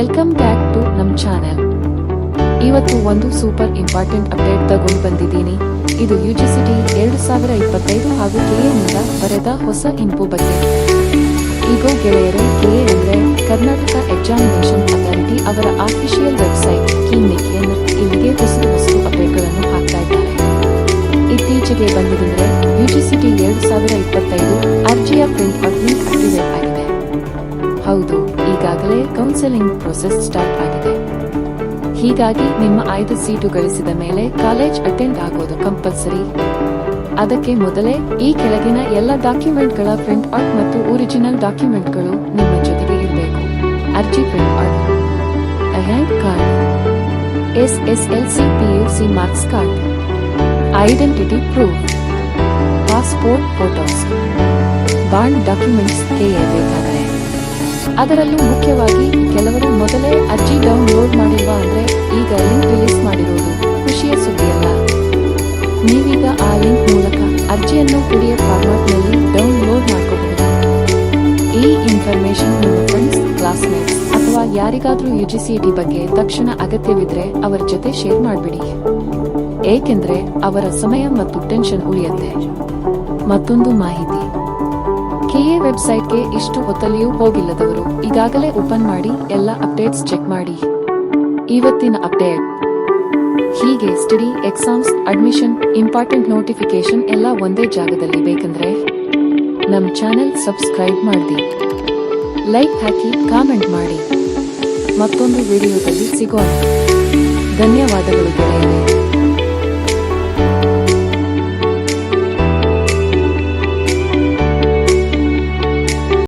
Welcome back to ನಮ್ channel. ಇವತ್ತು ಒಂದು ಸೂಪರ್ ಇಂಪಾರ್ಟೆಂಟ್ ಅಪ್ಡೇಟ್ ತಗೊಂಡು ಬಂದಿದ್ದೀನಿ. ಇದು ಯುಜಿಸಿಟಿ 2025 ಹಾಗೂ ಕೆಎನಿಂದ ಬರೆದ ಹೊಸ ಇನ್ಫೋ ಬಗ್ಗೆ. ಈಗ ಗೆಳೆಯರೇ, ಕೆಎ ಅಂದ್ರೆ ಕರ್ನಾಟಕ ಎಕ್ಸಾಮಿನೇಷನ್ ಅಥಾರಿಟಿ ಅವರ ಆಫಿಷಿಯಲ್ ವೆಬ್ಸೈಟ್ KEAMEN ಇಲ್ಲಿಗೆ ಹೊಸ ಅಪ್ಡೇಟ್ಗಳನ್ನು ಹಾಕ್ತಾ ಇದ್ದಾರೆ. ಇತ್ತೀಚೆಗೆ ಬಂದಿದ್ರೆ ಯುಜಿಸಿಟಿ 2025 ಅರ್ಜಿಯ ಪ್ರಿಂಟ್ ಲಿಂಕ್ ಆಕ್ಟಿವೇಟ್ ಆಗಿದೆ. ಹೌದು, ಈಗಾಗಲೇ ಕೌನ್ಸೆಲಿಂಗ್ ಪ್ರೊಸೆಸ್ ಸ್ಟಾರ್ಟ್ ಆಗಿದೆ. ಹೀಗಾಗಿ ನಿಮ್ಮ ಆಯ್ದ ಸೀಟು ಗಳಿಸಿದ ಮೇಲೆ ಕಾಲೇಜ್ ಅಟೆಂಡ್ ಆಗೋದು ಕಂಪಲ್ಸರಿ. ಅದಕ್ಕೆ ಮೊದಲೇ ಈ ಕೆಳಗಿನ ಎಲ್ಲ ಡಾಕ್ಯುಮೆಂಟ್ಗಳ ಪ್ರಿಂಟ್ ಔಟ್ ಮತ್ತು ಒರಿಜಿನಲ್ ಡಾಕ್ಯುಮೆಂಟ್ಗಳು ನಿಮ್ಮ ಜೊತೆಗೆ ಇರಬೇಕು. ಅರ್ಜಿ print out, rank card, SSLC PUC marks card, identity proof, passport photos, bond documents ಬೇಕಾದರೆ. ಅದರಲ್ಲೂ ಮುಖ್ಯವಾಗಿ ಕೆಲವರು ಮೊದಲೇ ಅರ್ಜಿ ಡೌನ್ಲೋಡ್ ಮಾಡಿರುವ ಅಂದ್ರೆ ಈಗ ಲಿಂಕ್ ರಿಲೀಸ್ ಮಾಡಿರುವುದು ಖುಷಿಯ ಸುದ್ದಿಯಲ್ಲ. ನೀವೀಗ ಆ ಲಿಂಕ್ ಮೂಲಕ ಅರ್ಜಿಯನ್ನು PDF ಫಾರ್ಮ್ಯಾಟ್ನಲ್ಲಿ ಡೌನ್ಲೋಡ್ ಮಾಡ್ಕೋಬಹುದು. ಈ ಇನ್ಫಾರ್ಮೇಶನ್ ನಿಮ್ಮ ಫ್ರೆಂಡ್ಸ್, ಕ್ಲಾಸ್ಮೇಟ್ಸ್ ಅಥವಾ ಯಾರಿಗಾದ್ರೂ ಯುಜಿಸಿಟಿ ಬಗ್ಗೆ ತಕ್ಷಣ ಅಗತ್ಯವಿದ್ರೆ ಅವರ ಜೊತೆ ಶೇರ್ ಮಾಡಿಬಿಡಿ. ಏಕೆಂದ್ರೆ ಅವರ ಸಮಯ ಮತ್ತು ಟೆನ್ಷನ್ ಉಳಿಯುತ್ತೆ. ಮತ್ತೊಂದು ಮಾಹಿತಿ, ಕೆಎ ವೆಬ್ಸೈಟ್ಗೆ ಇಷ್ಟು ಹೊತ್ತಲ್ಲಿಯೂ ಹೋಗಿಲ್ಲದವರು ಈಗಾಗಲೇ ಓಪನ್ ಮಾಡಿ ಎಲ್ಲ ಅಪ್ಡೇಟ್ಸ್ ಚೆಕ್ ಮಾಡಿ. ಇವತ್ತಿನ ಅಪ್ಡೇಟ್ ಹೀಗೆ: study, exams, admission, important notification ಎಲ್ಲ ಒಂದೇ ಜಾಗದಲ್ಲಿ ಬೇಕಂದ್ರೆ ನಮ್ ಚಾನೆಲ್ ಸಬ್ಸ್ಕ್ರೈಬ್ ಮಾಡಿ, ಲೈಕ್ ಹಾಕಿ, ಕಾಮೆಂಟ್ ಮಾಡಿ. ಮತ್ತೊಂದು ವಿಡಿಯೋದಲ್ಲಿ ಸಿಗೋಣ. ಧನ್ಯವಾದಗಳು ಗೆಳೆಯರೇ.